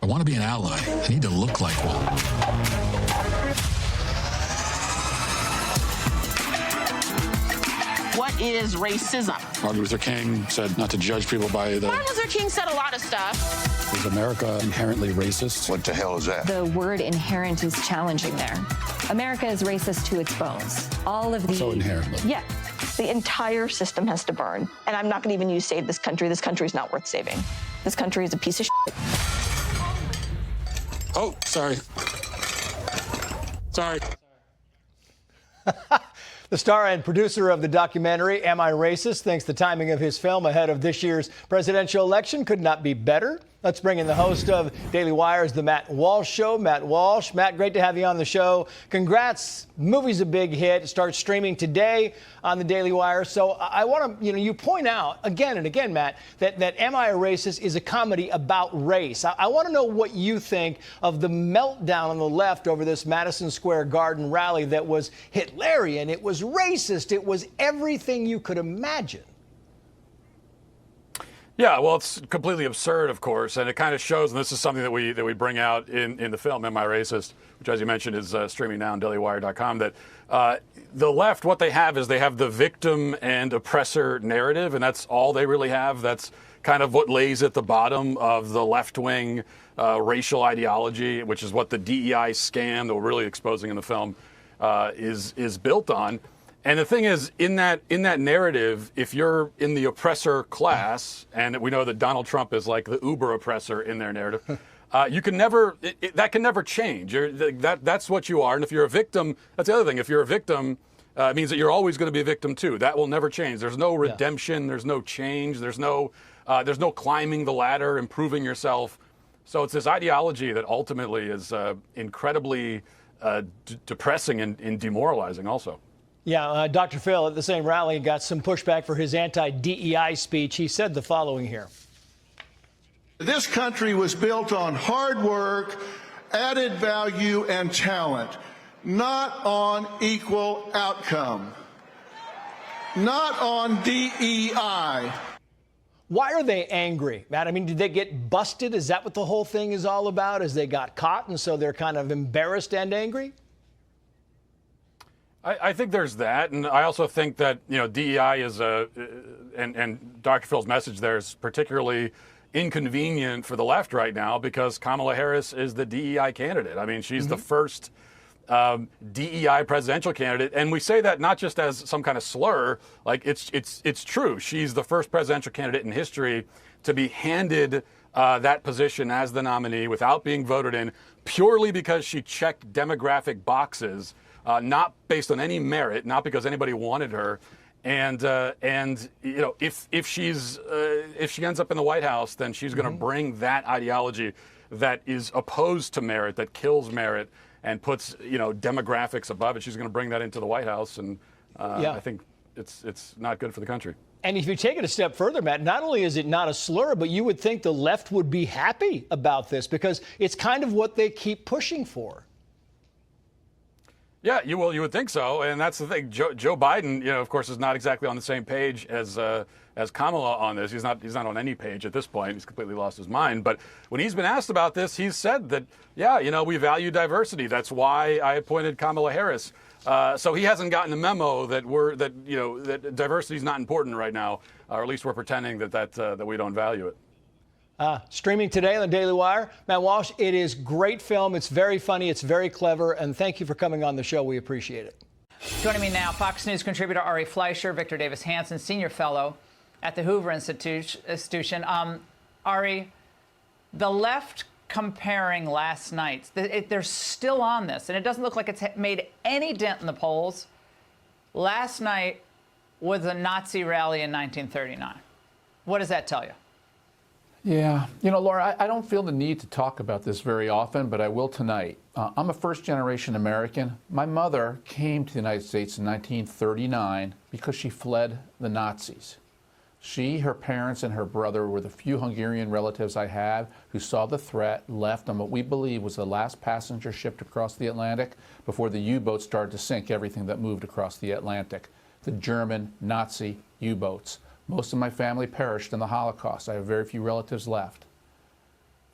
I want to be an ally. I need to look like one. What is racism? Martin Luther King said not to judge people by the... Martin Luther King said a lot of stuff. Is America inherently racist? What the hell is that? The word inherent is challenging there. America is racist to its bones. All of the... So inherently. Yeah. The entire system has to burn. And I'm not going to even use save this country. This country is not worth saving. This country is a piece of shit. Oh, sorry. Sorry. The star and producer of the documentary, Am I Racist?, thinks the timing of his film ahead of this year's presidential election could not be better. Let's bring in the host of Daily Wire's The Matt Walsh Show, Matt Walsh. Matt, great to have you on the show. Congrats. Movie's a big hit. It starts streaming today on the Daily Wire. So I want to, you point out again and again, Matt, that Am I a Racist is a comedy about race. I want to know what you think of the meltdown on the left over this Madison Square Garden rally that was Hitlerian. It was racist. It was everything you could imagine. Yeah, well, it's completely absurd, of course, and it kind of shows, and this is something that we bring out in the film, Am I Racist?, which, as you mentioned, is streaming now on dailywire.com, that the left, what they have is they have the victim and oppressor narrative, and that's all they really have. That's kind of what lays at the bottom of the left-wing racial ideology, which is what the DEI scam that we're really exposing in the film is built on. And the thing is, in that narrative, if you're in the oppressor class, and we know that Donald Trump is like the uber oppressor in their narrative, you can never, that can never change. That's what you are. And if you're a victim, that's the other thing. If you're a victim, it means that you're always going to be a victim too. That will never change. There's no redemption. There's no change. There's no climbing the ladder, improving yourself. So it's this ideology that ultimately is incredibly depressing and demoralizing also. Yeah, Dr. Phil at the same rally got some pushback for his anti-DEI speech. He said the following here. This country was built on hard work, added value, and talent, not on equal outcome, not on DEI. Why are they angry, Matt? I mean, did they get busted? Is that what the whole thing is all about? Is they got caught and so they're kind of embarrassed and angry? I think there's that, and I also think that DEI is and Dr. Phil's message there is particularly inconvenient for the left right now because Kamala Harris is the DEI candidate. I mean, she's the first DEI presidential candidate, and we say that not just as some kind of slur. Like it's true. She's the first presidential candidate in history to be handed that position as the nominee without being voted in, purely because she checked demographic boxes. Not based on any merit, not because anybody wanted her, and if she ends up in the White House, then she's going to bring that ideology that is opposed to merit, that kills merit, and puts demographics above it. She's going to bring that into the White House, and I think it's not good for the country. And if you take it a step further, Matt, not only is it not a slur, but you would think the left would be happy about this because it's kind of what they keep pushing for. Yeah, you would think so, and that's the thing. Joe Biden, of course, is not exactly on the same page as Kamala on this. He's not on any page at this point. He's completely lost his mind. But when he's been asked about this, he's said that, we value diversity. That's why I appointed Kamala Harris. So he hasn't gotten the memo that diversity is not important right now, or at least we're pretending that we don't value it. Streaming today on the Daily Wire. Matt Walsh, it is great film. It's very funny. It's very clever. And thank you for coming on the show. We appreciate it. Joining me now, Fox News contributor Ari Fleischer, Victor Davis Hanson, senior fellow at the Hoover Institution. Ari, the left comparing last night, they're still on this, and it doesn't look like it's made any dent in the polls. Last night was a Nazi rally in 1939. What does that tell you? Yeah. Laura, I don't feel the need to talk about this very often, but I will tonight. I'm a first-generation American. My mother came to the United States in 1939 because she fled the Nazis. She, her parents, and her brother were the few Hungarian relatives I have who saw the threat, left on what we believe was the last passenger ship to cross the Atlantic before the U-boats started to sink everything that moved across the Atlantic. The German Nazi U-boats. Most of my family perished in the Holocaust. I have very few relatives left.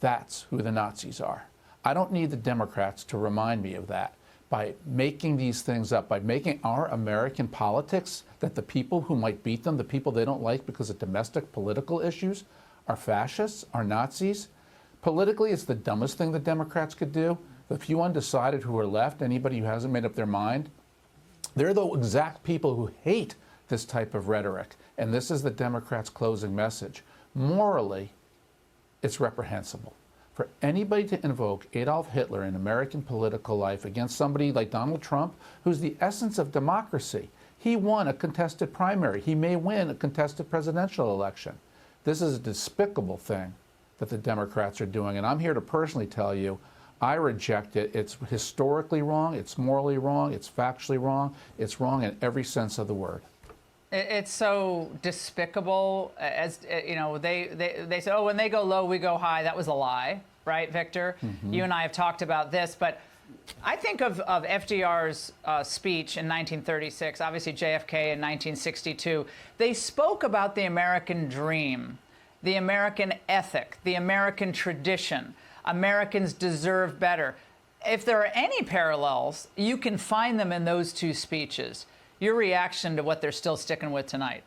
That's who the Nazis are. I don't need the Democrats to remind me of that. By making these things up, by making our American politics that the people who might beat them, the people they don't like because of domestic political issues, are fascists, are Nazis. Politically, it's the dumbest thing the Democrats could do. The few undecided who are left, anybody who hasn't made up their mind, they're the exact people who hate this type of rhetoric. And this is the Democrats' closing message. Morally, it's reprehensible. For anybody to invoke Adolf Hitler in American political life against somebody like Donald Trump, who's the essence of democracy. He won a contested primary. He may win a contested presidential election. This is a despicable thing that the Democrats are doing. And I'm here to personally tell you, I reject it. It's historically wrong. It's morally wrong. It's factually wrong. It's wrong in every sense of the word. It's so despicable. As you know, they say, oh, when they go low, we go high. That was a lie, right, Victor? Mm-hmm. You and I have talked about this, but I think of FDR's speech in 1936, obviously JFK in 1962. They spoke about the American dream, the American ethic, the American tradition. Americans deserve better. If there are any parallels, you can find them in those two speeches. Your reaction to what they're still sticking with tonight?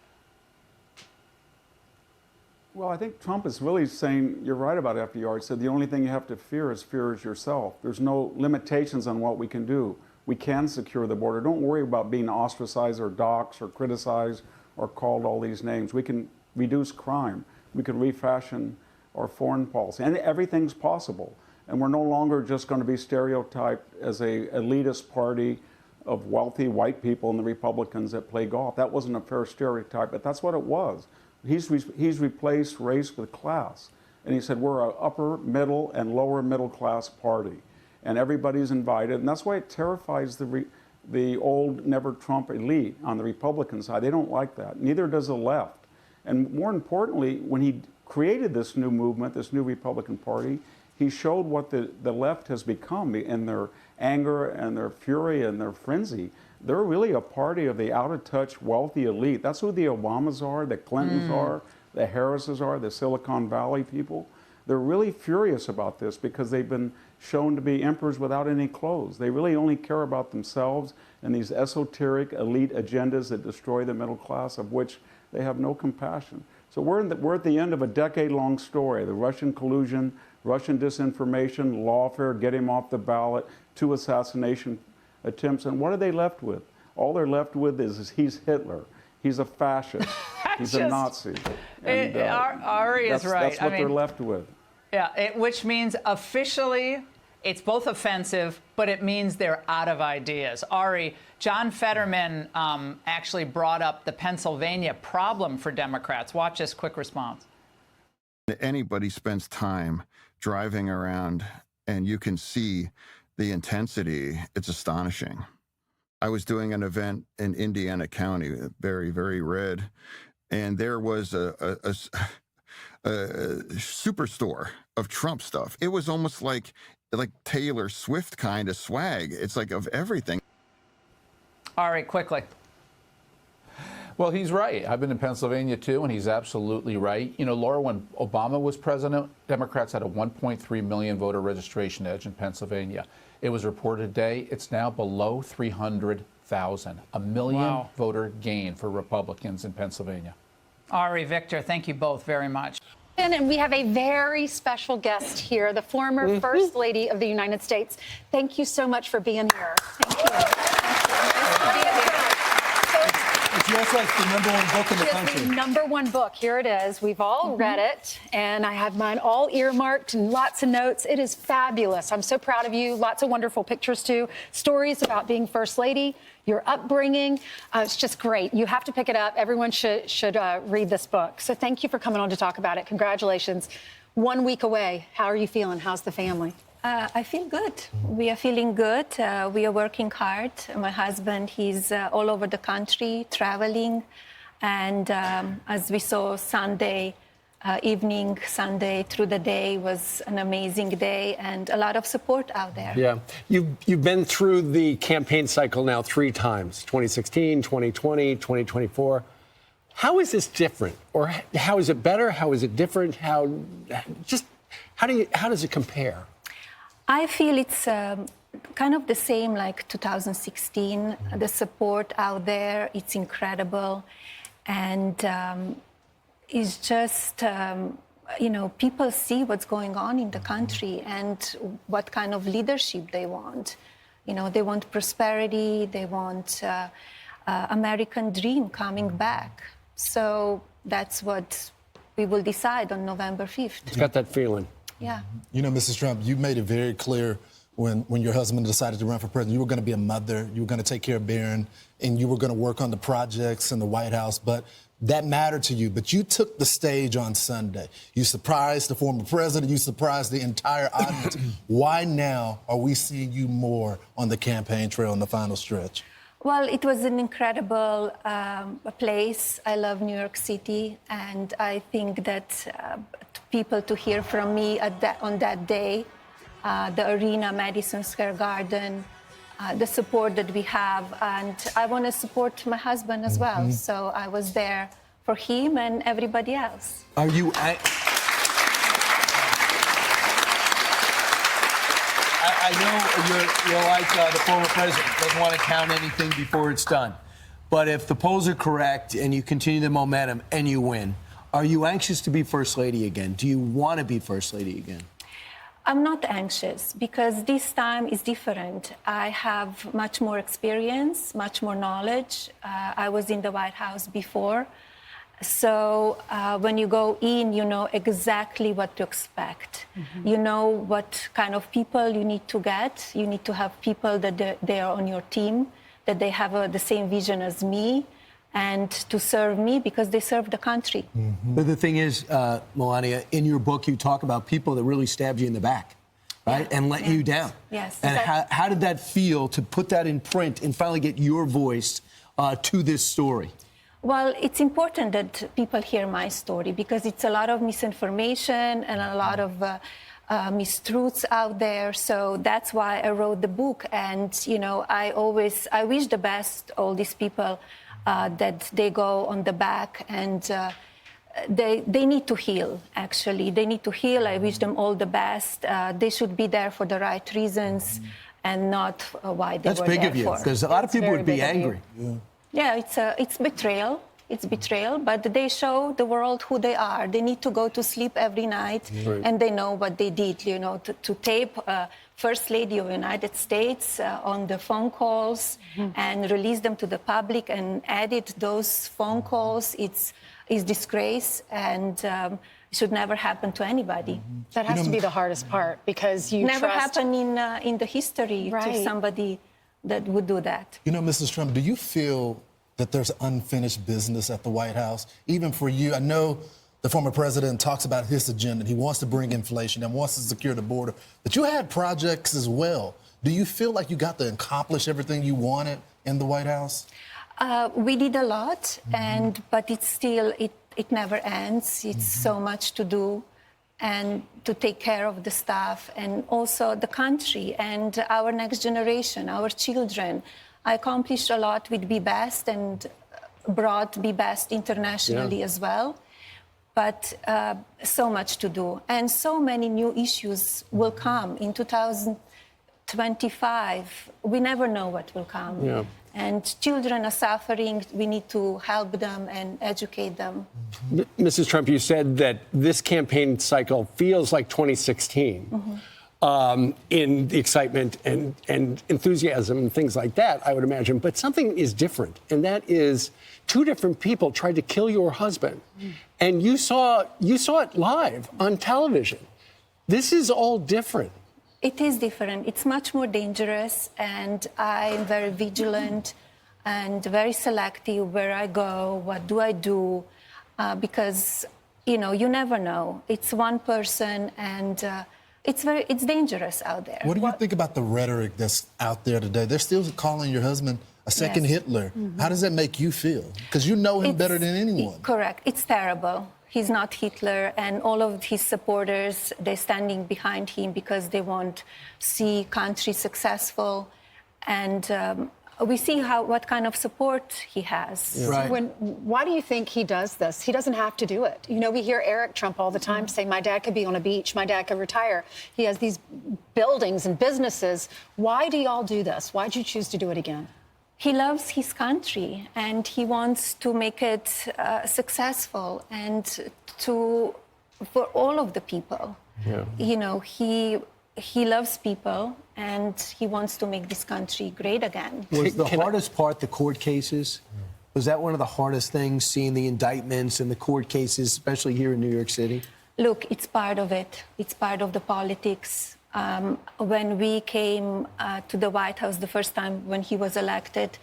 Well, I think Trump is really saying, you're right about FDR. He said the only thing you have to fear is yourself. There's no limitations on what we can do. We can secure the border. Don't worry about being ostracized or doxxed or criticized or called all these names. We can reduce crime. We can refashion our foreign policy. And everything's possible. And we're no longer just going to be stereotyped as a elitist party of wealthy white people and the Republicans that play golf. That wasn't a fair stereotype, but that's what it was. He's replaced race with class. And he said, we're an upper, middle, and lower middle class party. And everybody's invited. And that's why it terrifies the old never Trump elite on the Republican side. They don't like that. Neither does the left. And more importantly, when he created this new movement, this new Republican Party, he showed what the left has become in their anger and their fury and their frenzy. They're really a party of the out-of-touch, wealthy elite. That's who the Obamas are, the Clintons are, the Harrises are, the Silicon Valley people. They're really furious about this because they've been shown to be emperors without any clothes. They really only care about themselves and these esoteric elite agendas that destroy the middle class, of which they have no compassion. So we're at the end of a decade-long story. The Russian collusion, Russian disinformation, lawfare, get him off the ballot, 2 assassination attempts. And what are they left with? All they're left with is he's Hitler. He's a fascist. He's a Nazi. And, Ari is right. That's what they're left with. Yeah, which means officially it's both offensive, but it means they're out of ideas. Ari, John Fetterman actually brought up the Pennsylvania problem for Democrats. Watch this quick response. Anybody spends time driving around and you can see the intensity. It's astonishing. I was doing an event in Indiana County, very, very red, and there was a superstore of Trump stuff. It was almost like Taylor Swift kind of swag. It's like of everything. Ari, quickly. Well, he's right. I've been in Pennsylvania, too, and he's absolutely right. You know, Laura, when Obama was president, Democrats had a 1.3 million voter registration edge in Pennsylvania. It was reported today it's now below 300,000, a million voter gain for Republicans in Pennsylvania. Ari, Victor, thank you both very much. And we have a very special guest here, the former First Lady of the United States. Thank you so much for being here. Thank you. She also has the #1 book in the country. The #1 book. Here it is. We've all read it, and I have mine all earmarked and lots of notes. It is fabulous. I'm so proud of you. Lots of wonderful pictures, too. Stories about being First Lady, your upbringing. It's just great. You have to pick it up. Everyone should read this book. So thank you for coming on to talk about it. Congratulations. 1 week away. How are you feeling? How's the family? I feel good. We are feeling good. We are working hard. My husband, he's all over the country, traveling. And as we saw Sunday evening, Sunday through the day was an amazing day and a lot of support out there. Yeah. You've been through the campaign cycle now 3 times, 2016, 2020, 2024. How is this different? Or how is it better? How is it different? How does it compare? I feel it's kind of the same like 2016. The support out there, it's incredible. And it's just, people see what's going on in the country and what kind of leadership they want. They want prosperity, they want American dream coming back. So that's what we will decide on November 5th. It's got that feeling. Yeah. Mrs. Trump, you made it very clear when your husband decided to run for president, you were going to be a mother, you were going to take care of Barron, and you were going to work on the projects in the White House, but that mattered to you. But you took the stage on Sunday. You surprised the former president, you surprised the entire audience. Why now are we seeing you more on the campaign trail in the final stretch? Well, it was an incredible place. I love New York City, and I think that people to hear from me on that day, the arena, Madison Square Garden, the support that we have, and I want to support my husband as well. So I was there for him and everybody else. Are you? I know you're like the former president, doesn't want to count anything before it's done. But if the polls are correct and you continue the momentum and you win, are you anxious to be First Lady again? Do you want to be First Lady again? I'm not anxious because this time is different. I have much more experience, much more knowledge. I was in the White House before. So when you go in, you know exactly what to expect. You know what kind of people you need to get. You need to have people that they are on your team, that they have the same vision as me, and to serve me because they serve the country. But the thing is, Melania, in your book, you talk about people that really stabbed you in the back, right? And let you down. Yes. And how did that feel to put that in print and finally get your voice to this story? Well, it's important that people hear my story because it's a lot of misinformation and a lot of mistruths out there. So that's why I wrote the book. And, I wish the best all these people that they go on the back and they need to heal, actually. They need to heal. I wish them all the best. They should be there for the right reasons and not why they were there for. That's big of you, because a lot of people would be angry. Yeah, it's betrayal. It's betrayal, but they show the world who they are. They need to go to sleep every night, and they know what they did, to tape First Lady of the United States on the phone calls and release them to the public and edit those phone calls. It's disgrace, and should never happen to anybody. That has to be the hardest part because you never trust... happened in the history to somebody that would do that. Mrs. Trump, do you feel that there's unfinished business at the White House? Even for you, I know the former president talks about his agenda. He wants to bring inflation and wants to secure the border. But you had projects as well. Do you feel like you got to accomplish everything you wanted in the White House? We did a lot, but it's still, it never ends. It's so much to do and to take care of the staff and also the country and our next generation, our children. I accomplished a lot with Be Best and brought Be Best internationally as well. But so much to do. And so many new issues will come in 2025. We never know what will come. Yeah. And children are suffering. We need to help them and educate them. Mrs. Trump, you said that this campaign cycle feels like 2016. In the excitement and enthusiasm and things like that, I would imagine. But something is different, and that is two different people tried to kill your husband. And you saw it live on television. This is all different. It is different. It's much more dangerous, and I'm very vigilant and very selective where I go, what do I do, because, you never know. It's one person, and it's dangerous out there. What do you think about the rhetoric that's out there today? They're still calling your husband a second Hitler. How does that make you feel? Because you know him better than anyone. Correct. It's terrible. He's not Hitler, and all of his supporters, they're standing behind him because they want to see country successful. And we see what kind of support he has. Right. Why do you think he does this? He doesn't have to do it. You know, we hear Eric Trump all the time say, my dad could be on a beach, my dad could retire. He has these buildings and businesses. Why do y'all do this? Why'd you choose to do it again? He loves his country and he wants to make it successful and for all of the people. Yeah. You know, he loves people and he wants to make this country great again. Was the hardest part the court cases? Was that one of the hardest things, seeing the indictments and the court cases, especially here in New York City? Look, it's part of it. It's part of the politics. When we came to the White House the first time when he was elected,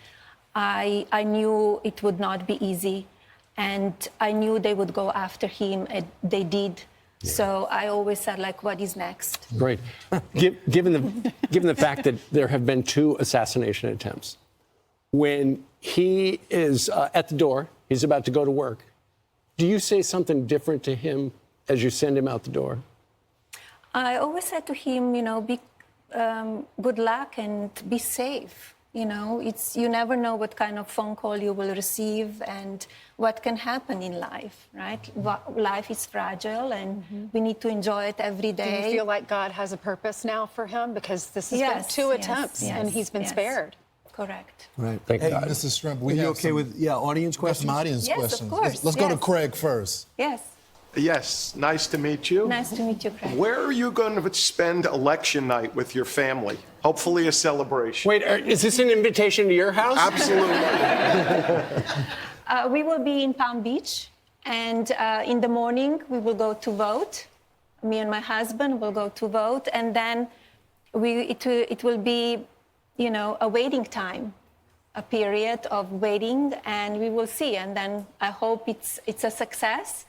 I knew it would not be easy. And I knew they would go after him, and they did. Yeah. So I always said, like, what is next? Great. Given the fact that there have been 2 assassination attempts, when he is at the door, he's about to go to work, do you say something different to him as you send him out the door? I always said to him, you know, good luck and be safe. You know, you never know what kind of phone call you will receive and what can happen in life, right? Life is fragile and we need to enjoy it every day. Do you feel like God has a purpose now for him? Because this has been 2 attempts and he's been spared. Correct. Right. Thank Hey, God. Mrs. Shrimp, Are you okay with audience questions? Some audience Yes, of questions. course, Let's go to yes. Craig first. Yes. Yes, nice to meet you. Nice to meet you, Craig. Where are you going to spend election night with your family? Hopefully a celebration. Wait, is this an invitation to your house? Absolutely. We will be in Palm Beach, and in the morning we will go to vote. Me and my husband will go to vote, and then it will be, you know, a waiting time, a period of waiting, and we will see. And then I hope it's a success,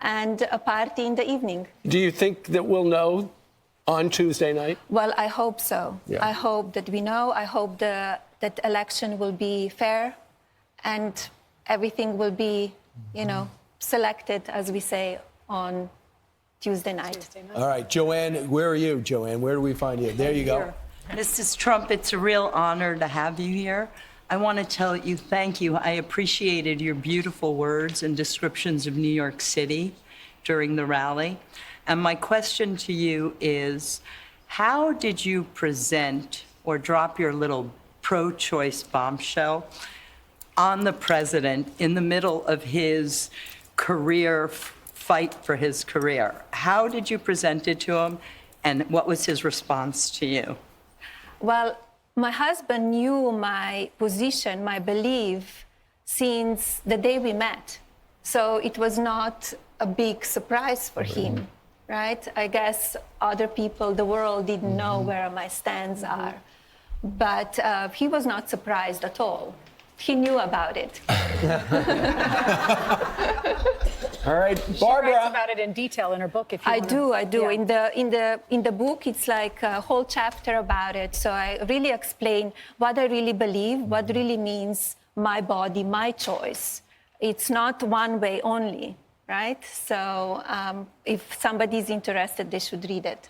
and a party in the evening. Do you think that we'll know on Tuesday night? Well, I hope so. Yeah. I hope that we know. I hope that election will be fair and everything will be, you know, selected, as we say, on Tuesday night. All right, Joanne, where are you, Joanne? Where do we find you? There you go. Mrs. Trump, it's a real honor to have you here. I want to tell you thank you. I appreciated your beautiful words and descriptions of New York City during the rally. And my question to you is, how did you present or drop your little pro-choice bombshell on the president in the middle of his career fight for his career? How did you present it to him, and what was his response to you? Well, my husband knew my position, my belief, since the day we met. So it was not a big surprise for him, right? I guess other people, the world didn't know where my stands are. But he was not surprised at all. He knew about it. All right, Barbara. She writes about it in detail in her book. If you I do. Yeah. In the book, it's like a whole chapter about it. So I really explain what I really believe, what really means my body, my choice. It's not one way only, right? So if somebody's interested, they should read it.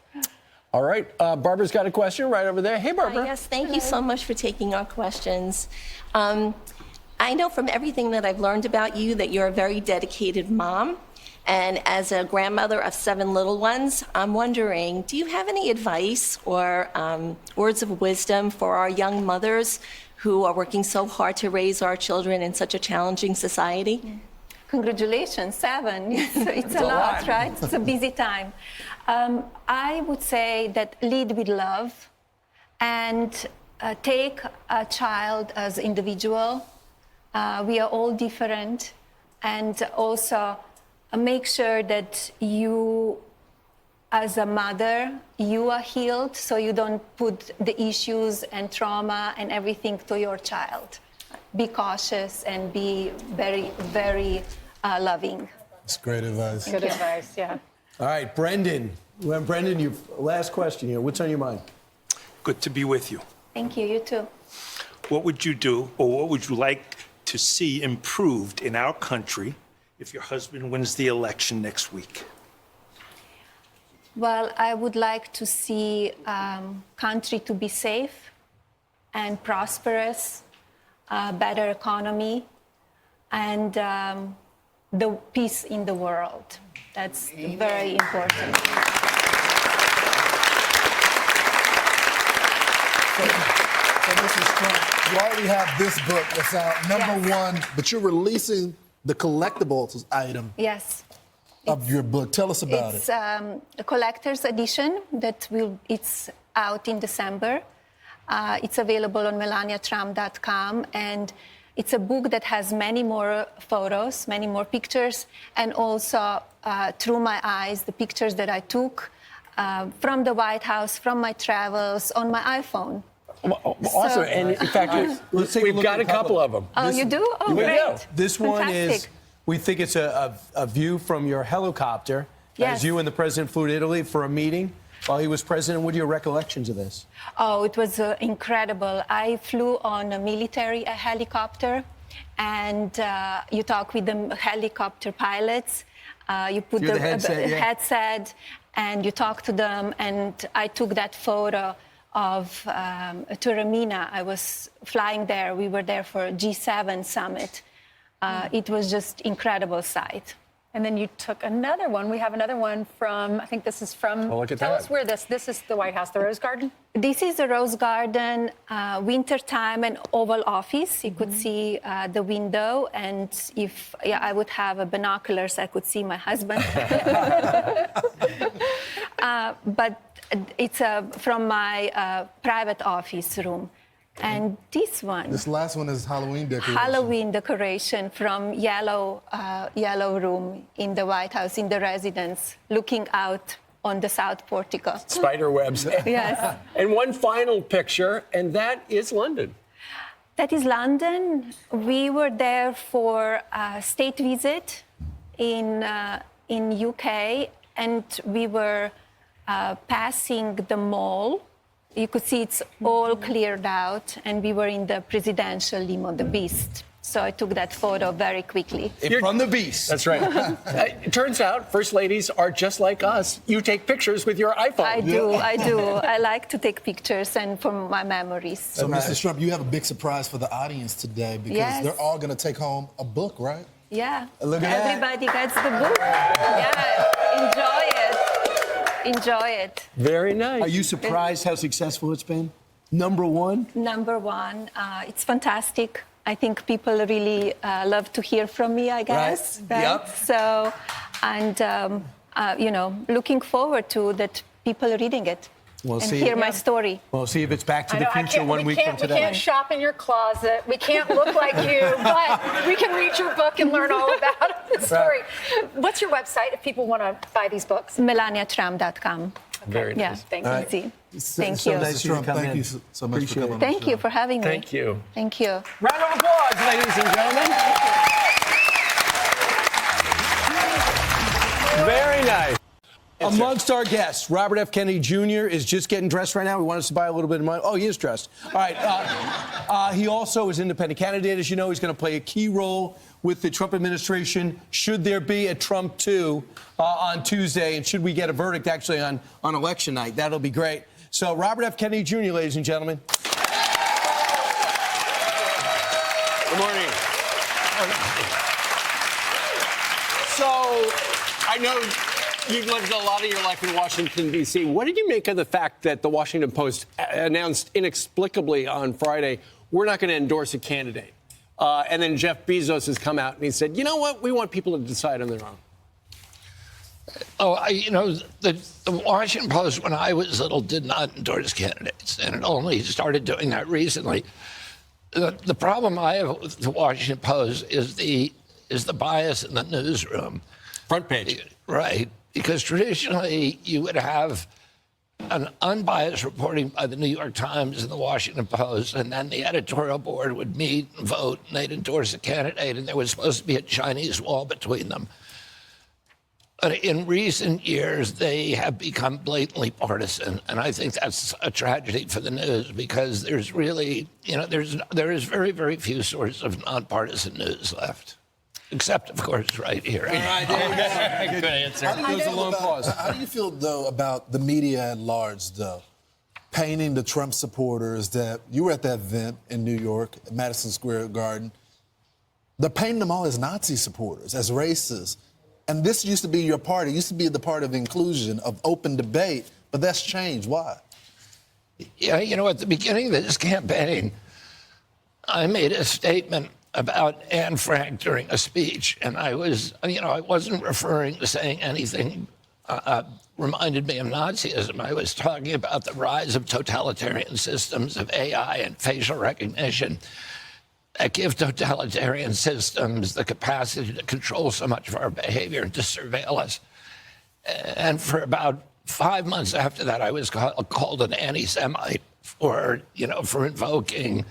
All right, Barbara's got a question right over there. Hey, Barbara. Yes, thank you so much for taking our questions. I know from everything that I've learned about you that you're a very dedicated mom. And as a grandmother of 7 little ones, I'm wondering, do you have any advice or words of wisdom for our young mothers who are working so hard to raise our children in such a challenging society? Congratulations, 7. It's a lot, right? It's a busy time. I would say that lead with love and take a child as individual. We are all different, and also make sure that you, as a mother, you are healed, so you don't put the issues and trauma and everything to your child. Be cautious and be very, very loving. That's great advice. Good advice, yeah. All right, Brendan. Well, Brendan, your last question here. What's on your mind? Good to be with you. Thank you. You too. What would you do, or what would you like to see improved in our country if your husband wins the election next week? Well, I would like to see country to be safe and prosperous a better economy, and the peace in the world. That's very important. So Mrs. Trump, you already have this book that's out, number one, but you're releasing the collectibles item Yes. of your book. Tell us about It's it. a collector's edition it's out in December. It's available on melaniatrump.com, and it's a book that has many more photos, many more pictures, and also through my eyes, the pictures that I took from the White House, from my travels, on my iPhone. Awesome. And in fact, we've got a couple of them. Oh, you do? Oh, We great. do. This one is, Fantastic. we think it's a view from your helicopter Yes. as you and the president flew to Italy for a meeting while he was president. What are your recollections of this? Oh, it was incredible. I flew on a military helicopter, and you talk with the helicopter pilots. You put Through the headset, yeah. headset, and you talk to them. And I took that photo of Taormina. I was flying there. We were there for a G7 summit. It was just incredible sight. And then you took another one. We have another one from, I think this is from, Oh, look at tell that. us where this is the White House, the Rose Garden? This is the Rose Garden, wintertime, and Oval Office. You could see the window, and if I would have binoculars, I could see my husband. But it's from my private office room. And this one, This last one is Halloween decoration. Halloween decoration from yellow room in the White House, in the residence, looking out on the South Portico. Spider webs. Yes. And one final picture, and that is London. That is London. We were there for a state visit in UK, and we were passing the mall. You could see it's all cleared out, and we were in the presidential limo, the Beast. So I took that photo very quickly. From the Beast. That's right. It turns out first ladies are just like us. You take pictures with your iPhone. I do. I like to take pictures and for my memories. So, Mrs. Trump, you have a big surprise for the audience today because Yes. they're all going to take home a book, right? Yeah. Look at that. Everybody gets the book. Yeah. Enjoy it. Enjoy it. Very nice. Are you surprised how successful it's been? Number one? Number one, it's fantastic. I think people really love to hear from me, I guess. Right. Yep. So, and, looking forward to that people reading it We'll and see. hear my story. We'll see if it's Back to I the know, Future one week from We today. can't shop in your closet. We can't look like you, but we can read your book and learn all about the story. What's your website if people want to buy these books? melaniatrump.com. Very nice. Yeah, Thank easy. Thank So you. nice of you to come Thank in. you so much Appreciate for coming on Thank the you show. for having me. Thank you. Thank you. Round of applause, ladies and gentlemen. Very nice. Amongst our guests, Robert F. Kennedy Jr. is just getting dressed right now. He wants us to buy a little bit of money. Oh, he is dressed. All right. He also is an independent candidate. As you know, he's going to play a key role with the Trump administration. Should there be a Trump 2 on Tuesday, and should we get a verdict actually on election night, that'll be great. So, Robert F. Kennedy Jr., ladies and gentlemen. Good morning. So, I know you've lived a lot of your life in Washington, D.C. What did you make of the fact that the Washington Post announced inexplicably on Friday, we're not going to endorse a candidate? And then Jeff Bezos has come out and he said, you know what? We want people to decide on their own. Oh, the Washington Post, when I was little, did not endorse candidates, and it only started doing that recently. The problem I have with the Washington Post is the bias in the newsroom. Front page. Right, because traditionally you would have an unbiased reporting by the New York Times and the Washington Post, and then the editorial board would meet and vote, and they'd endorse a candidate, and there was supposed to be a Chinese wall between them. But in recent years, they have become blatantly partisan, and I think that's a tragedy for the news because there's really, there is very, very few sources of nonpartisan news left. Except, of course, right here. All right, there we go. Good answer. How do you feel, though, about the media at large, though? painting the Trump supporters that you were at that event in New York, at Madison Square Garden. They're painting them all as Nazi supporters, as racists. And this used to be your party. It used to be the part of inclusion, of open debate, but that's changed. Why? Yeah, you know, at the beginning of this campaign, I made a statement about Anne Frank during a speech, and I wasn't referring to saying anything reminded me of Nazism. I was talking about the rise of totalitarian systems of AI and facial recognition that give totalitarian systems the capacity to control so much of our behavior and to surveil us. And for about 5 months after that, I was called an anti-Semite for invoking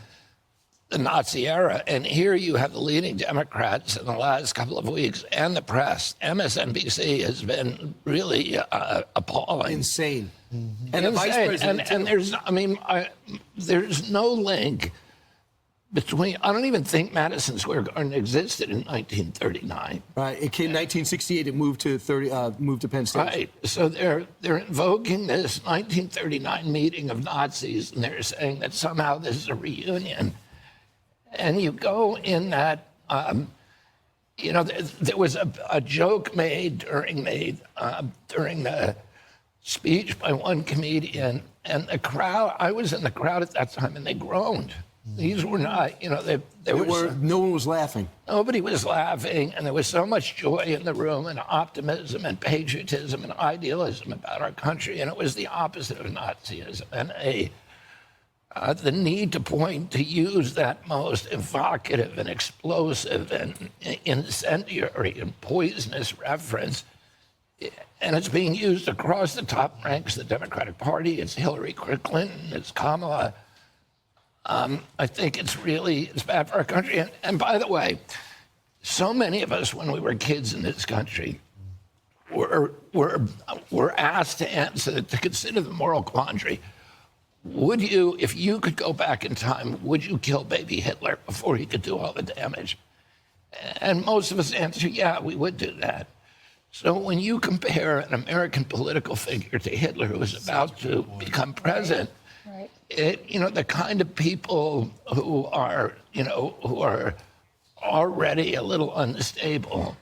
the Nazi era. And here you have the leading Democrats in the last couple of weeks and the press. MSNBC has been really appalling. Insane. Mm-hmm. And the vice president, and there's no link between, I don't even think Madison Square Garden existed in 1939. Right, it came 1968. It moved to Penn State. Right, so they're invoking this 1939 meeting of Nazis, and they're saying that somehow this is a reunion. And you go in that, there was a joke made during the speech by one comedian, and the crowd, I was in the crowd at that time, and they groaned. These were not, no one was laughing. Nobody was laughing, and there was so much joy in the room, and optimism, and patriotism, and idealism about our country, and it was the opposite of Nazism, and the need to use that most evocative and explosive and incendiary and poisonous reference. And it's being used across the top ranks of the Democratic Party. It's Hillary Clinton, it's Kamala. I think it's bad for our country. And by the way, so many of us, when we were kids in this country, were asked to consider the moral quandary. Would you, if you could go back in time, would you kill baby Hitler before he could do all the damage? And most of us answer, yeah, we would do that. So when you compare an American political figure to Hitler, who was about to become president, Right. The kind of people who are already a little unstable,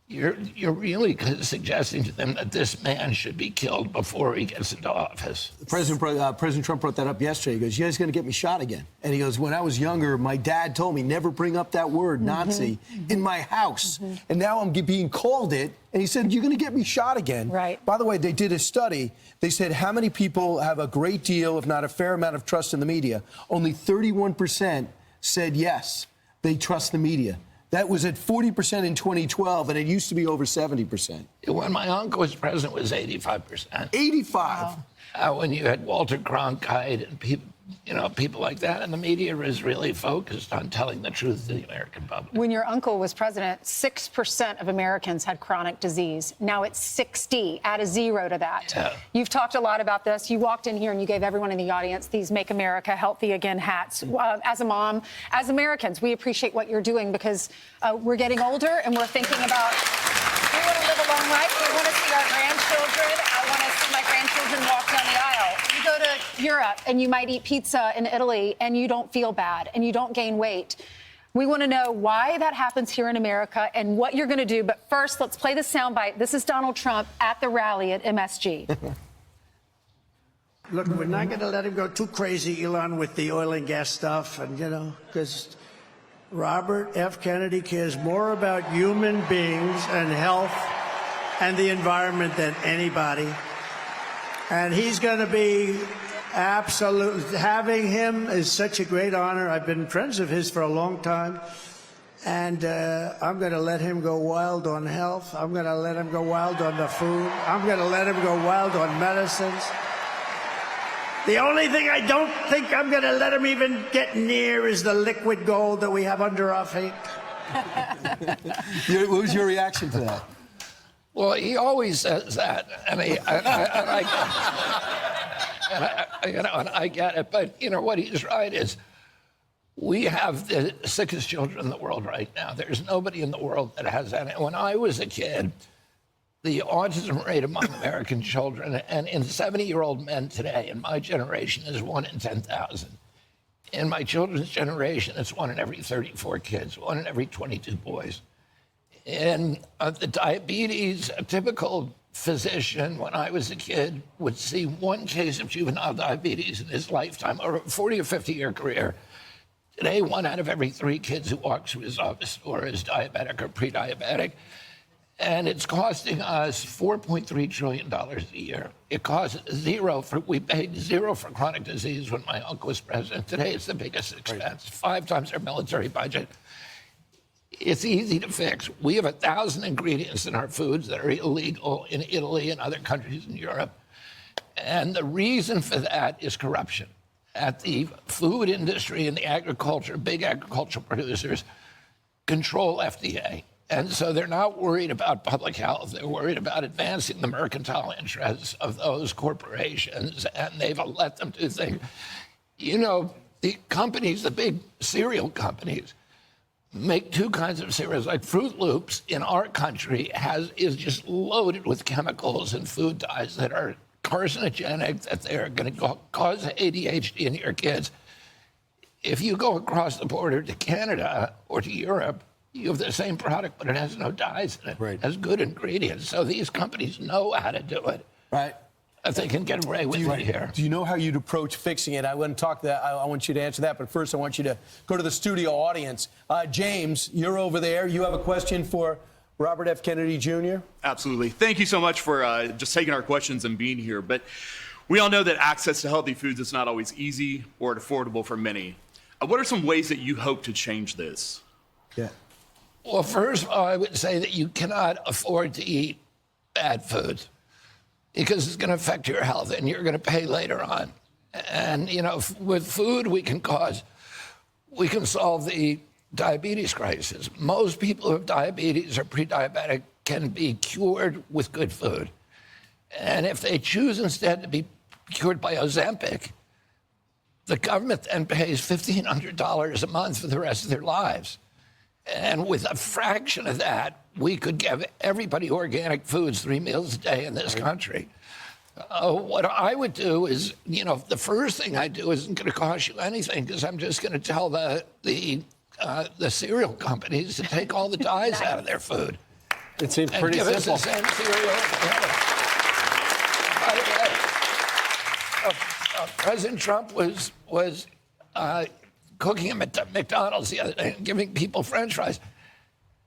you're really suggesting to them that this man should be killed before he gets into office. President Trump brought that up yesterday. He goes, "You guys going to get me shot again?" And he goes, "When I was younger, my dad told me never bring up that word Nazi in my house, and now I'm being called it." And he said, "You're going to get me shot again." Right. By the way, they did a study. They said how many people have a great deal, if not a fair amount of trust in the media. Only 31% said yes, they trust the media. That was at 40% in 2012, and it used to be over 70%. When my uncle was president, it was 85%. 85? Wow. When you had Walter Cronkite and people like that, and the media was really focused on telling the truth to the American public. When your uncle was president, 6% of Americans had chronic disease. Now it's 60. Add a zero to that. Yeah. You've talked a lot about this. You walked in here and you gave everyone in the audience these Make America Healthy Again hats. As a mom, as Americans, we appreciate what you're doing because we're getting older and we're thinking about, we want to live a long life. We want to see our grandchildren. I want to see my grandchildren walk down the aisle. You go to Europe and you might eat pizza in Italy and you don't feel bad and you don't gain weight. We want to know why that happens here in America and what you're going to do. But first, let's play the soundbite. This is Donald Trump at the rally at MSG. Look, we're not going to let him go too crazy, Elon, with the oil and gas stuff. And, because Robert F. Kennedy cares more about human beings and health and the environment than anybody. And he's going to be absolutely, having him is such a great honor. I've been friends of his for a long time. And I'm going to let him go wild on health. I'm going to let him go wild on the food. I'm going to let him go wild on medicines. The only thing I don't think I'm going to let him even get near is the liquid gold that we have under our feet. What was your reaction to that? Well, he always says that, and I get it. But what he's right is, we have the sickest children in the world right now. There's nobody in the world that has that. And when I was a kid, the autism rate among American children and in 70-year-old men today, in my generation, is 1 in 10,000. In my children's generation, it's 1 in every 34 kids, 1 in every 22 boys. And the diabetes, a typical physician when I was a kid would see 1 case of juvenile diabetes in his lifetime, or a 40 or 50-year career. Today, 1 out of every 3 kids who walk through his office door is diabetic or pre-diabetic. And it's costing us $4.3 trillion a year. It costs we paid zero for chronic disease when my uncle was president. Today, it's the biggest expense, 5 times our military budget. It's easy to fix. We have 1,000 ingredients in our foods that are illegal in Italy and other countries in Europe. And the reason for that is corruption. At the food industry and the agriculture, big agricultural producers control FDA. And so they're not worried about public health. They're worried about advancing the mercantile interests of those corporations, and they've let them do things. You know, the companies, the big cereal companies, make 2 kinds of cereals. Like Fruit Loops in our country is just loaded with chemicals and food dyes that are carcinogenic, that they're going to cause ADHD in your kids. If you go across the border to Canada or to Europe, you have the same product, but it has no dyes in it. Right. It has good ingredients. So these companies know how to do it. Right. If they can get away with it here. Do you know how you'd approach fixing it? I wouldn't talk that. I want you to answer that. But first, I want you to go to the studio audience. James, you're over there. You have a question for Robert F. Kennedy Jr.? Absolutely. Thank you so much for just taking our questions and being here. But we all know that access to healthy foods is not always easy or affordable for many. What are some ways that you hope to change this? Yeah. Well, first of all, I would say that you cannot afford to eat bad foods because it's going to affect your health and you're going to pay later on. And, you know, with food, we can solve the diabetes crisis. Most people who have diabetes or pre-diabetic can be cured with good food. And if they choose instead to be cured by Ozempic, the government then pays $1,500 a month for the rest of their lives. And with a fraction of that, we could give everybody organic foods 3 meals a day in this country. What I would do is, you know, the first thing I do isn't going to cost you anything because I'm just going to tell the cereal companies to take all the dyes out of their food. It seems and pretty give simple. us the same cereal. By the way, President Trump was cooking him at McDonald's the other day and giving people French fries.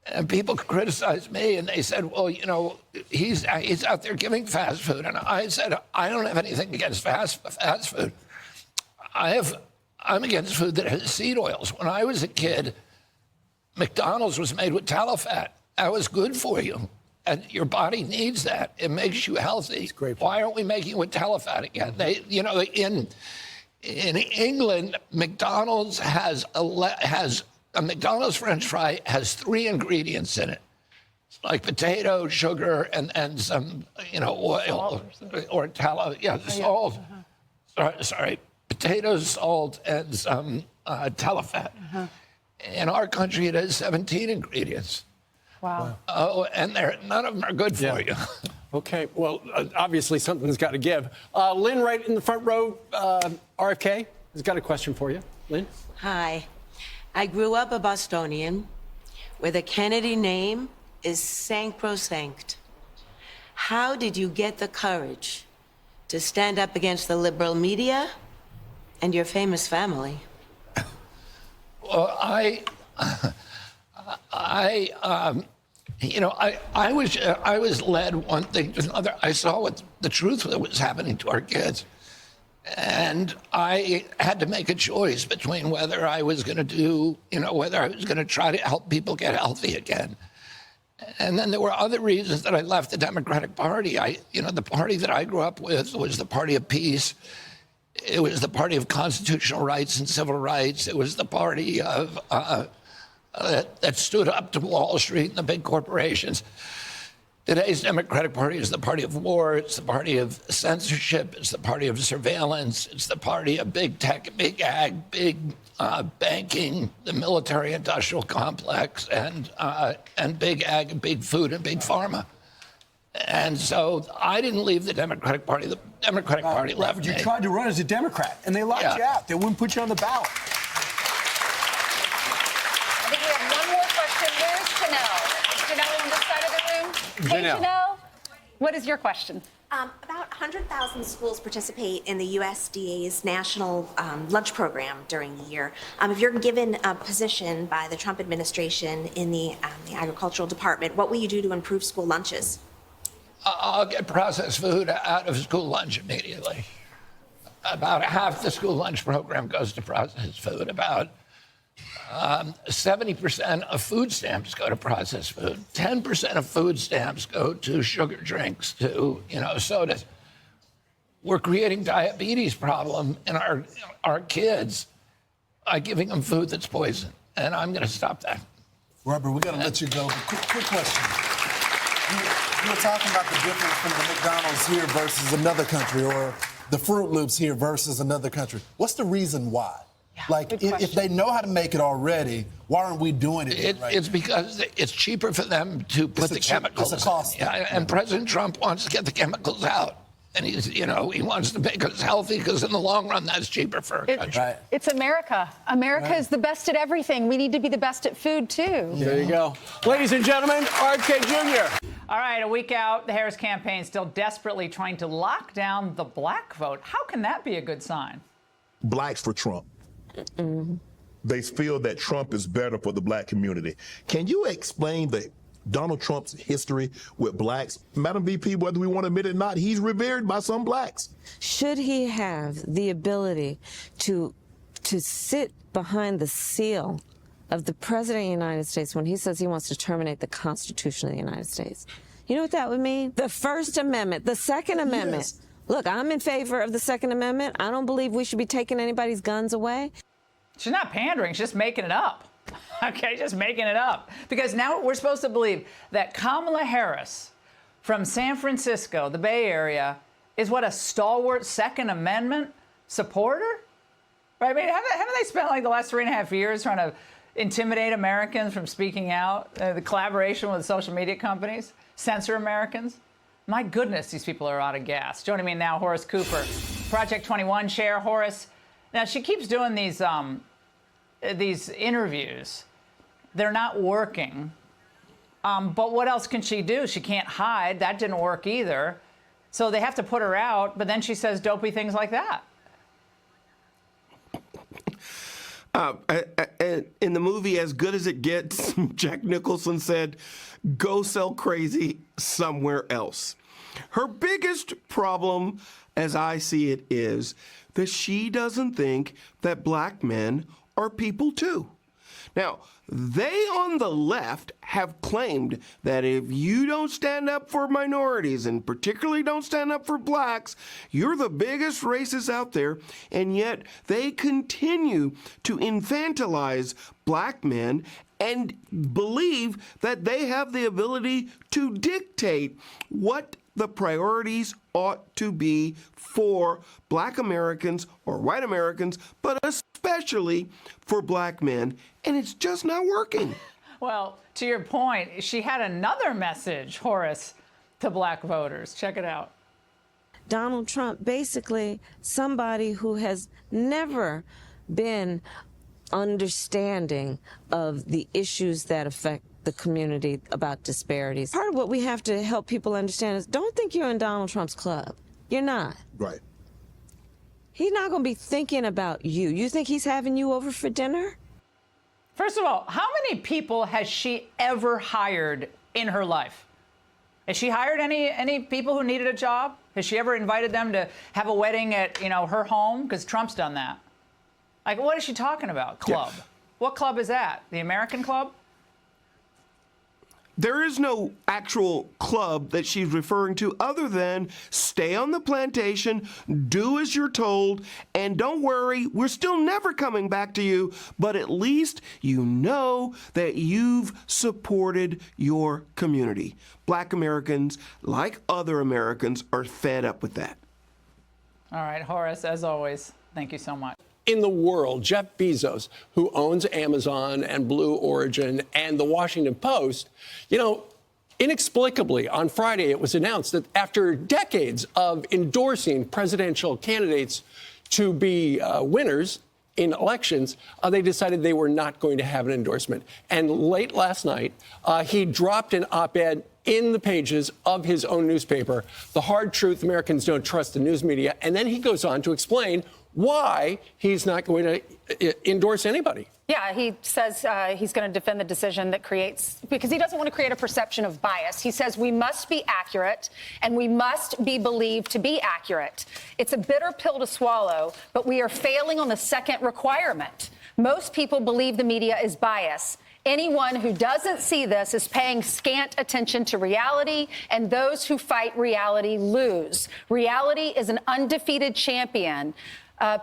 And people criticized me, and they said, well, you know, he's out there giving fast food. And I said, I don't have anything against fast food. I'm against food that has seed oils. When I was a kid, McDonald's was made with tallow fat. That was good for you. And your body needs that. It makes you healthy. Why aren't we making it with tallow fat again? In England, McDonald's has a McDonald's French fry has 3 ingredients in it. It's like potato, sugar, and some, you know, oil or tallow. Yeah, salt. Sorry, potatoes, salt, and some tallow fat. In our country, it has 17 ingredients. Wow. Oh, and none of them are good for you. Okay, well, obviously something's got to give. Lynn, right in the front row, RFK, has got a question for you. Lynn? Hi. I grew up a Bostonian where the Kennedy name is sacrosanct. How did you get the courage to stand up against the liberal media and your famous family? Well, I was led one thing to another. I saw what the truth that was happening to our kids. And I had to make a choice between whether I was going to whether I was going to try to help people get healthy again. And then there were other reasons that I left the Democratic Party. The party that I grew up with was the party of peace. It was the party of constitutional rights and civil rights. It was the party of that stood up to Wall Street and the big corporations. Today's Democratic Party is the party of war. It's the party of censorship. It's the party of surveillance. It's the party of big tech, big ag, big banking, the military-industrial complex, and big ag, and big food, and big pharma. And so I didn't leave the Democratic Party. The Democratic Party left You me. tried to run as a Democrat, and they locked you out. They wouldn't put you on the ballot. I think we have one more question. Where's Janelle? Is Janelle on this side of the room? Hey, Janelle, what is your question? About 100,000 schools participate in the USDA's national lunch program during the year. If you're given a position by the Trump administration in the agricultural department, what will you do to improve school lunches? I'll get processed food out of school lunch immediately. About half the school lunch program goes to processed food. About 70% of food stamps go to processed food. 10% of food stamps go to sugar drinks, to sodas. We're creating diabetes problem in our kids by giving them food that's poison, and I'm going to stop that. Robert, we got to let you go. But quick question. You were talking about the difference from the McDonald's here versus another country, or the Fruit Loops here versus another country. What's the reason why? If they know how to make it already, why aren't we doing it? It's because it's cheaper for them to put the chemicals. It's a cost. And President Trump wants to get the chemicals out. And he wants to make us healthy because in the long run, that's cheaper for a country. It's America. America is the best at everything. We need to be the best at food, too. There you go. Ladies and gentlemen, RFK Jr. All right, a week out, the Harris campaign still desperately trying to lock down the black vote. How can that be a good sign? Blacks for Trump. They feel that Trump is better for the black community. Can you explain Donald Trump's history with blacks? Madam VP, whether we want to admit it or not, he's revered by some blacks. Should he have the ability to sit behind the seal of the President of the United States when he says he wants to terminate the Constitution of the United States? You know what that would mean? The First Amendment, the Second Amendment. Yes. Look, I'm in favor of the Second Amendment. I don't believe we should be taking anybody's guns away. She's not pandering, she's just making it up. Okay, just making it up. Because now we're supposed to believe that Kamala Harris from San Francisco, the Bay Area, is what, a stalwart Second Amendment supporter? Right? I mean, haven't they spent like the last 3.5 years trying to intimidate Americans from speaking out? The collaboration with social media companies, censor Americans? My goodness, these people are out of gas. Joining me now, Horace Cooper, Project 21 chair. Horace, now she keeps doing these interviews. They're not working. But what else can she do? She can't hide. That didn't work either. So they have to put her out. But then she says dopey things like that. In the movie As Good as It Gets, Jack Nicholson said, "Go sell crazy somewhere else." Her biggest problem, as I see it, is that she doesn't think that black men are people too. Now, they on the left have claimed that if you don't stand up for minorities, and particularly don't stand up for blacks, you're the biggest racist out there, and yet they continue to infantilize black men and believe that they have the ability to dictate what the priorities ought to be for black Americans or white Americans, but especially for black men, and it's just not working. Well, to your point, she had another message, Horace, to black voters. Check it out. Donald Trump, basically somebody who has never been understanding of the issues that affect the community about disparities. Part of what we have to help people understand is don't think you're in Donald Trump's club. You're not. Right. He's not going to be thinking about you. You think he's having you over for dinner? First of all, how many people has she ever hired in her life? Has she hired any people who needed a job? Has she ever invited them to have a wedding at, her home? Because Trump's done that. Like, what is she talking about? Club. Yeah. What club is that? The American club? There is no actual club that she's referring to other than stay on the plantation, do as you're told, and don't worry, we're still never coming back to you, but at least you know that you've supported your community. Black Americans, like other Americans, are fed up with that. All right, Horace, as always, thank you so much. In the world, Jeff Bezos, who owns Amazon and Blue Origin and the Washington Post, Inexplicably, on Friday, it was announced that after decades of endorsing presidential candidates to be winners in elections, they decided they were not going to have an endorsement. And late last night, he dropped an op-ed in the pages of his own newspaper, The Hard Truth: Americans Don't Trust the News Media. And then he goes on to explain why he's not going to endorse anybody. Yeah, he says he's going to defend the decision that creates, because he doesn't want to create a perception of bias. He says we must be accurate and we must be believed to be accurate. It's a bitter pill to swallow, but we are failing on the second requirement. Most people believe the media is biased. Anyone who doesn't see this is paying scant attention to reality, and those who fight reality lose. Reality is an undefeated champion.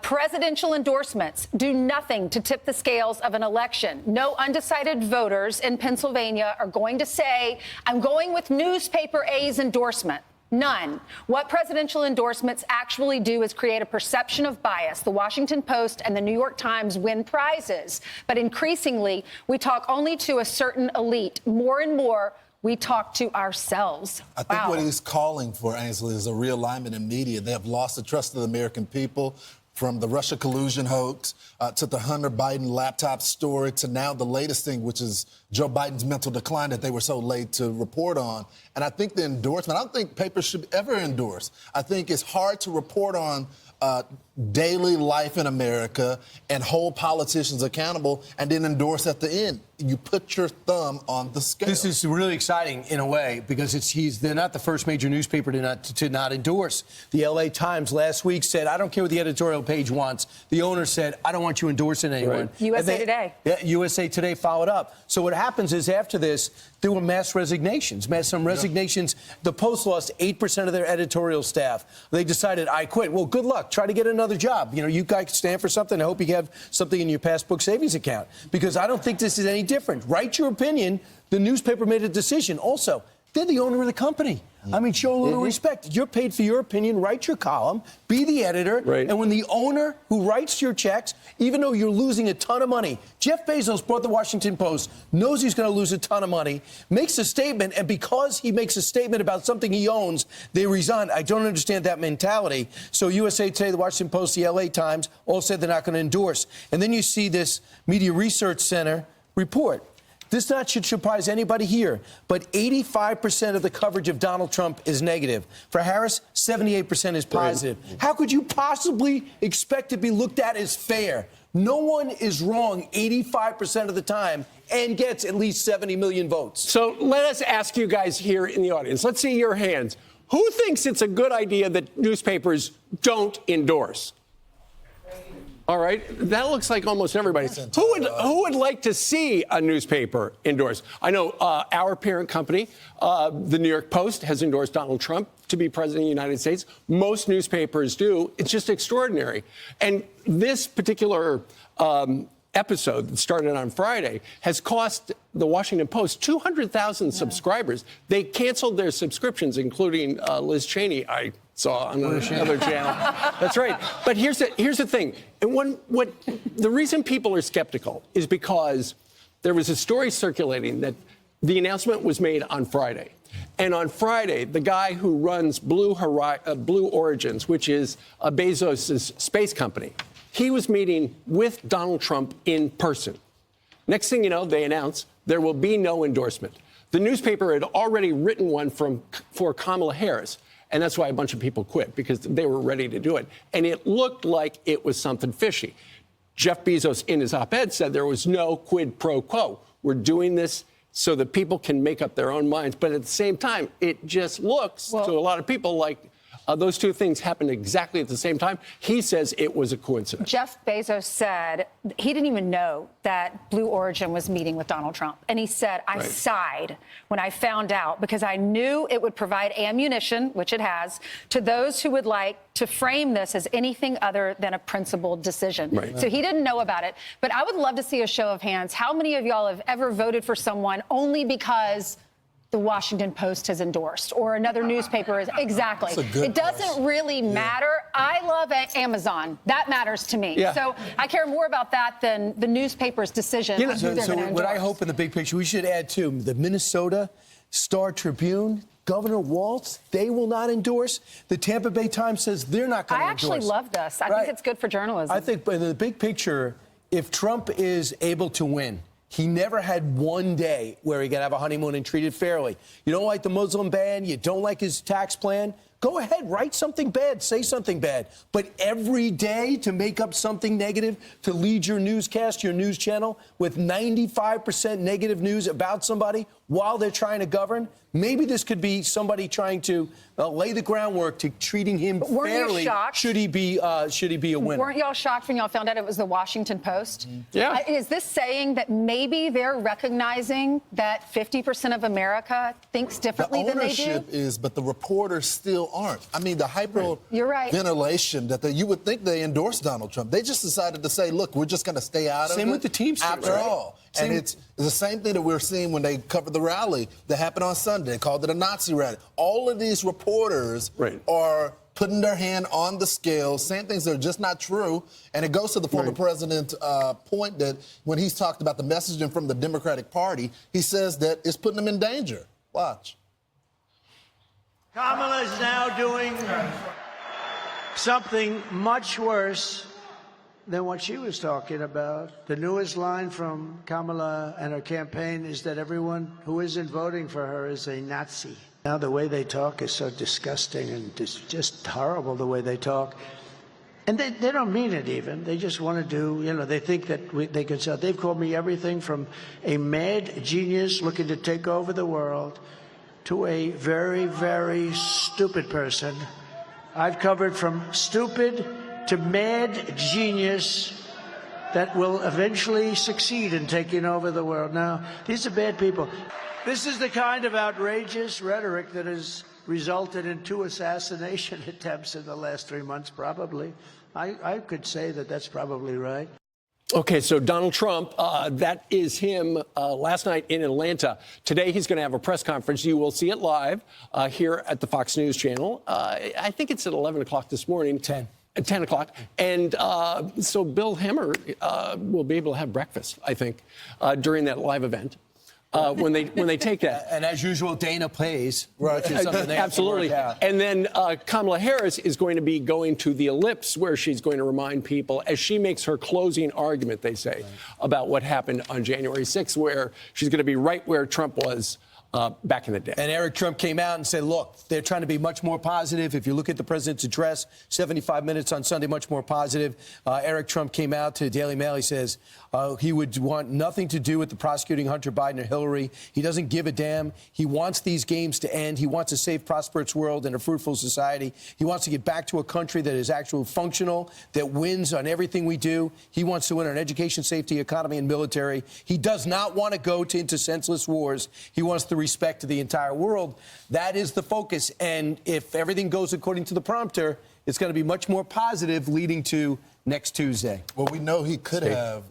Presidential endorsements do nothing to tip the scales of an election. No undecided voters in Pennsylvania are going to say, I'm going with newspaper A's endorsement. None. What presidential endorsements actually do is create a perception of bias. The Washington Post and the New York Times win prizes, but increasingly, we talk only to a certain elite. More and more, we talk to ourselves. I think what he's calling for, Ainsley, is a realignment in media. They have lost the trust of the American people. From the Russia collusion hoax to the Hunter Biden laptop story to now the latest thing, which is Joe Biden's mental decline that they were so late to report on. And I think the endorsement, I don't think papers should ever endorse. I think it's hard to report on daily life in America and hold politicians accountable and then endorse at the end. You put your thumb on the scale. This is really exciting in a way because they're not the first major newspaper to not endorse. The LA Times last week said, I don't care what the editorial page wants. The owner said, I don't want you endorsing anyone. Right. USA Today. Yeah, USA Today followed up. So what happens is after this, there were mass resignations. The Post lost 8% of their editorial staff. They decided, I quit. Well, good luck. Try to get another job. You know, you guys stand for something. I hope you have something in your passbook savings account because I don't think this is any different. Write your opinion. The newspaper made a decision. Also, they're the owner of the company. I mean, show a little respect. You're paid for your opinion. Write your column. Be the editor. Right. And when the owner who writes your checks, even though you're losing a ton of money, Jeff Bezos bought the Washington Post, knows he's going to lose a ton of money, makes a statement, and because he makes a statement about something he owns, they resign. I don't understand that mentality. So USA Today, the Washington Post, the LA Times all said they're not going to endorse. And then you see this Media Research Center report. This should surprise anybody here, but 85% of the coverage of Donald Trump is negative. For Harris, 78% is positive. Right. How could you possibly expect to be looked at as fair? No one is wrong 85% of the time and gets at least 70 million votes. So let us ask you guys here in the audience. Let's see your hands. Who thinks it's a good idea that newspapers don't endorse? All right, that looks like almost everybody. Who would like to see a newspaper endorse? I know our parent company, the New York Post, has endorsed Donald Trump to be president of the United States. Most newspapers do. It's just extraordinary. And this particular episode that started on Friday has cost the Washington Post 200,000 subscribers. They canceled their subscriptions, including Liz Cheney, I saw on another channel. That's right. But here's the thing. And the reason people are skeptical is because there was a story circulating that the announcement was made on Friday. And on Friday, the guy who runs Blue Origins, which is Bezos' space company, he was meeting with Donald Trump in person. Next thing you know, they announced there will be no endorsement. The newspaper had already written one for Kamala Harris. And that's why a bunch of people quit, because they were ready to do it. And it looked like it was something fishy. Jeff Bezos, in his op-ed, said there was no quid pro quo. We're doing this so that people can make up their own minds. But at the same time, it just looks to a lot of people like those two things happened exactly at the same time. He says it was a coincidence. Jeff Bezos said he didn't even know that Blue Origin was meeting with Donald Trump. And he said, I sighed when I found out because I knew it would provide ammunition, which it has, to those who would like to frame this as anything other than a principled decision. Right. So he didn't know about it. But I would love to see a show of hands. How many of y'all have ever voted for someone only because the Washington Post has endorsed or another newspaper is exactly. It doesn't really matter. I love Amazon. That matters to me. Yeah. So I care more about that than the newspaper's decision. So what I hope in the big picture, we should add too, the Minnesota Star Tribune, Governor Walz, they will not endorse. The Tampa Bay Times says they're not going to I endorse. actually love this. I think it's good for journalism. I think in the big picture, if Trump is able to win, he never had one day where he could have a honeymoon and treat it fairly. You don't like the Muslim ban, you don't like his tax plan, go ahead, write something bad, say something bad. But every day to make up something negative, to lead your newscast, your news channel with 95% negative news about somebody while they're trying to govern, maybe this could be somebody trying to lay the groundwork to treating him weren't you fairly. shocked? Should he be a winner? Weren't y'all shocked when y'all found out it was the Washington Post? Yeah. Is this saying that maybe they're recognizing that 50% of America thinks differently The than they do? ownership is, but the reporters still aren't. I mean, the You're right. ventilation that you would think they endorsed Donald Trump. They just decided to say, look, we're just going to stay out of it. Same with the Teamsters, after right? all. And it's the same thing that we're seeing when they covered the rally that happened on Sunday. They called it a Nazi rally. All of these reporters are putting their hand on the scale, saying things that are just not true. And it goes to the former president's point that when he's talked about the messaging from the Democratic Party, he says that it's putting them in danger. Watch. Kamala is now doing something much worse than what she was talking about. The newest line from Kamala and her campaign is that everyone who isn't voting for her is a Nazi. Now the way they talk is so disgusting and it's just horrible the way they talk. And they don't mean it even. They just want to do, they think that they can sell. They've called me everything from a mad genius looking to take over the world to a very, very stupid person. I've covered from stupid to mad genius that will eventually succeed in taking over the world. Now, these are bad people. This is the kind of outrageous rhetoric that has resulted in 2 assassination attempts in the last 3 months, probably. I could say that that's probably right. Okay, so Donald Trump, that is him last night in Atlanta. Today he's going to have a press conference. You will see it live here at the Fox News channel. I think it's at 11 o'clock this morning. 10 o'clock. And so Bill Hemmer will be able to have breakfast, I think, during that live event. When they take that. And as usual, Dana plays. Which is something they have to Absolutely. work out. And then Kamala Harris is going to be going to the Ellipse, where she's going to remind people, as she makes her closing argument, they say, about what happened on January 6th, where she's going to be right where Trump was back in the day. And Eric Trump came out and said, look, they're trying to be much more positive. If you look at the president's address, 75 minutes on Sunday, much more positive. Eric Trump came out to Daily Mail. He says he would want nothing to do with the prosecuting Hunter Biden or Hillary. He doesn't give a damn. He wants these games to end. He wants a safe, prosperous world and a fruitful society. He wants to get back to a country that is actually functional, that wins on everything we do. He wants to win on education, safety, economy, and military. He does not want to go into senseless wars. He wants to respect to the entire world. That is the focus. And if everything goes according to the prompter, it's going to be much more positive leading to next Tuesday. Well, we know he could have,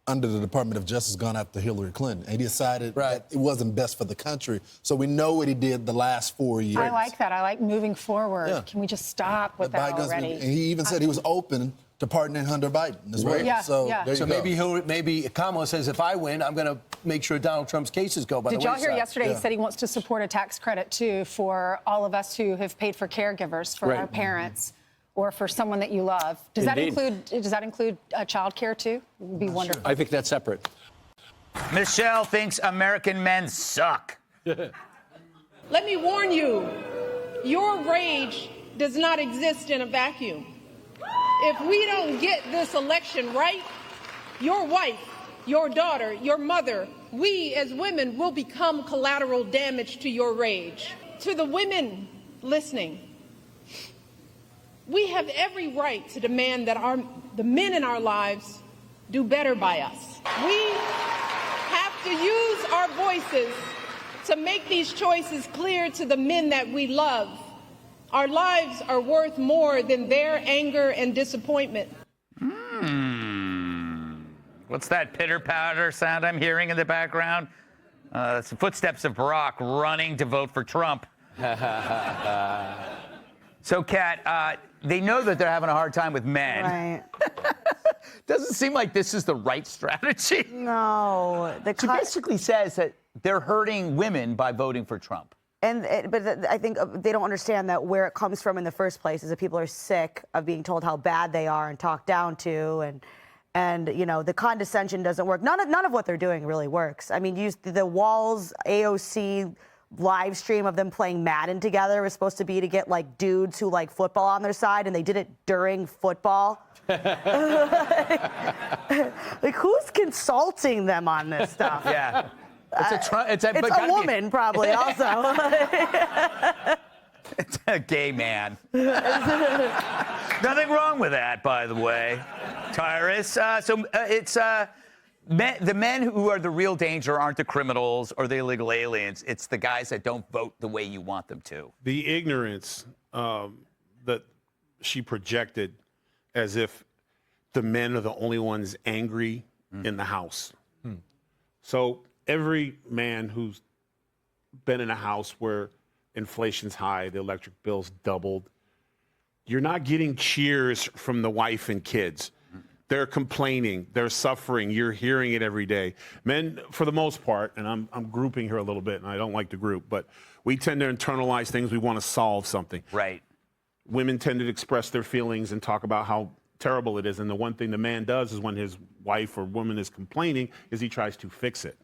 under the Department of Justice, gone after Hillary Clinton. And he decided that it wasn't best for the country. So we know what he did the last 4 years. I like that. I like moving forward. Yeah. Can we just stop with that already? And he even said he was open to pardoning Hunter Biden as well. Yeah, so yeah. there you So go. maybe Kamala says, if I win, I'm going to make sure Donald Trump's cases go by the Did y'all wayside. hear yesterday he said he wants to support a tax credit, too, for all of us who have paid for caregivers, for our parents, or for someone that you love. Does that include child care, too? It would be wonderful. I think that's separate. Michelle thinks American men suck. Let me warn you, your rage does not exist in a vacuum. If we don't get this election right, your wife, your daughter, your mother, we as women will become collateral damage to your rage. To the women listening, we have every right to demand that the men in our lives do better by us. We have to use our voices to make these choices clear to the men that we love. Our lives are worth more than their anger and disappointment. What's that pitter-patter sound I'm hearing in the background? It's the footsteps of Barack running to vote for Trump. So, Kat, they know that they're having a hard time with men. Right. Doesn't seem like this is the right strategy. No. She basically says that they're hurting women by voting for Trump. But I think they don't understand that where it comes from in the first place is that people are sick of being told how bad they are and talked down to, and you know, the condescension doesn't work. None of what they're doing really works. I mean, the Walls AOC live stream of them playing Madden together was supposed to be to get like dudes who like football on their side, and they did it during football. Like, who's consulting them on this stuff? Yeah. It's a woman, probably, also. It's a gay man. Nothing wrong with that, by the way, Tyrus. The men who are the real danger aren't the criminals or the illegal aliens. It's the guys that don't vote the way you want them to. The ignorance that she projected as if the men are the only ones angry in the House. So every man who's been in a house where inflation's high, the electric bill's doubled, you're not getting cheers from the wife and kids. They're complaining, they're suffering, you're hearing it every day. Men, for the most part, and I'm grouping here a little bit, and I don't like to group, but we tend to internalize things, we want to solve something. Right. Women tend to express their feelings and talk about how terrible it is, and the one thing the man does is when his wife or woman is complaining is he tries to fix it.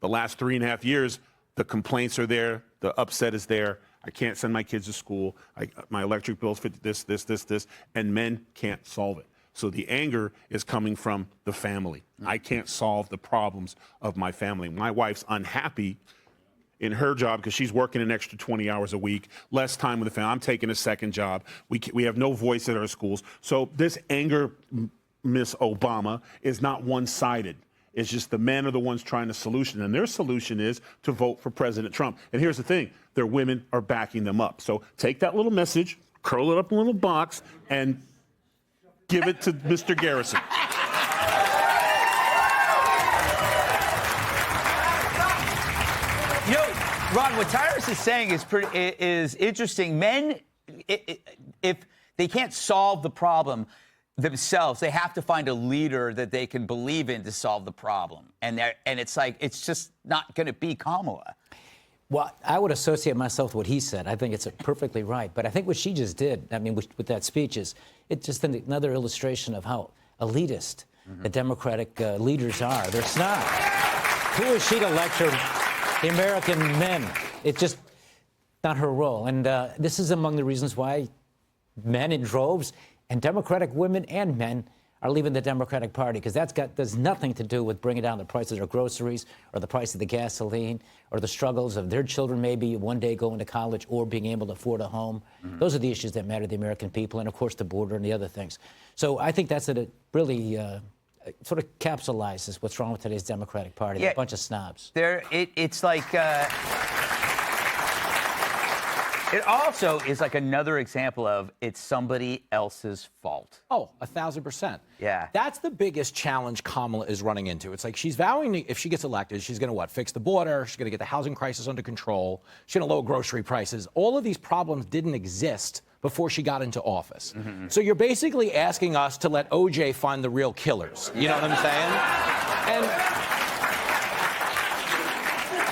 The last 3.5 years, the complaints are there, the upset is there. I can't send my kids to school. My electric bill's this, and men can't solve it. So the anger is coming from the family. I can't solve the problems of my family. My wife's unhappy in her job because she's working an extra 20 hours a week, less time with the family. I'm taking a second job. We have no voice at our schools. So this anger, Miss Obama, is not one-sided. It's just the men are the ones trying to solution, and their solution is to vote for President Trump. And here's the thing, their women are backing them up. So take that little message, curl it up in a little box, and give it to Mr. Garrison. You know, Ron, what Tyrus is saying is interesting. Men, if they can't solve the problem themselves, they have to find a leader that they can believe in to solve the problem. And it's like, it's just not going to be Kamala. Well, I would associate myself with what he said. I think it's perfectly right. But I think what she just did, I mean, with that speech, is it's just another illustration of how elitist the Democratic leaders are. They're snobs. Who is she to lecture the American men? It's just not her role. And this is among the reasons why men in droves, and Democratic women and men, are leaving the Democratic Party, because there's nothing to do with bringing down the price of their groceries or the price of the gasoline or the struggles of their children maybe one day going to college or being able to afford a home. Those are the issues that matter to the American people, and of course the border and the other things. So I think that's really sort of capsulizes what's wrong with today's Democratic Party. They're a bunch of snobs. It's like it also is like another example of it's somebody else's fault. Oh, 1,000%. Yeah. That's the biggest challenge Kamala is running into. It's like she's vowing, if she gets elected, she's going to fix the border. She's going to get the housing crisis under control. She's going to lower grocery prices. All of these problems didn't exist before she got into office. So you're basically asking us to let OJ find the real killers. You know what I'm saying?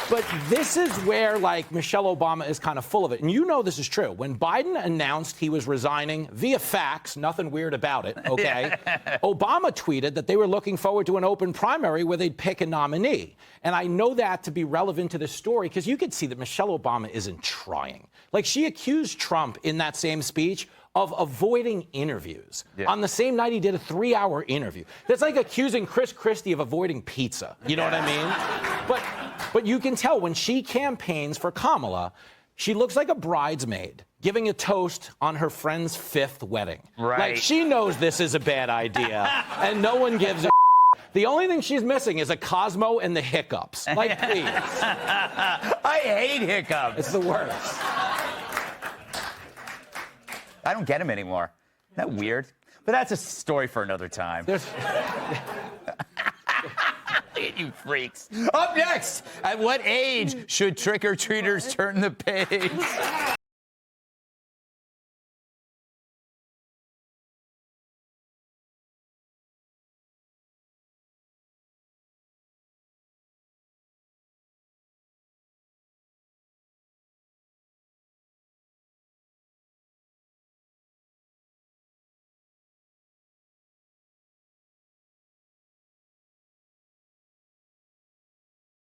But this is where, like, Michelle Obama is kind of full of it. And you know this is true. When Biden announced he was resigning via fax, nothing weird about it, okay? Obama tweeted that they were looking forward to an open primary where they'd pick a nominee. And I know that to be relevant to this story because you could see that Michelle Obama isn't trying. Like, she accused Trump in that same speech of avoiding interviews. On the same night he did a 3-hour interview. That's like accusing Chris Christie of avoiding pizza. You know what I mean? But you can tell when she campaigns for Kamala, she looks like a bridesmaid giving a toast on her friend's 5th wedding. Right. Like, she knows this is a bad idea, and no one gives a The only thing she's missing is a Cosmo and the hiccups. Like, please. I hate hiccups. It's the worst. I don't get them anymore. Isn't that weird? But that's a story for another time. Look at you freaks. Up next, at what age should trick-or-treaters turn the page?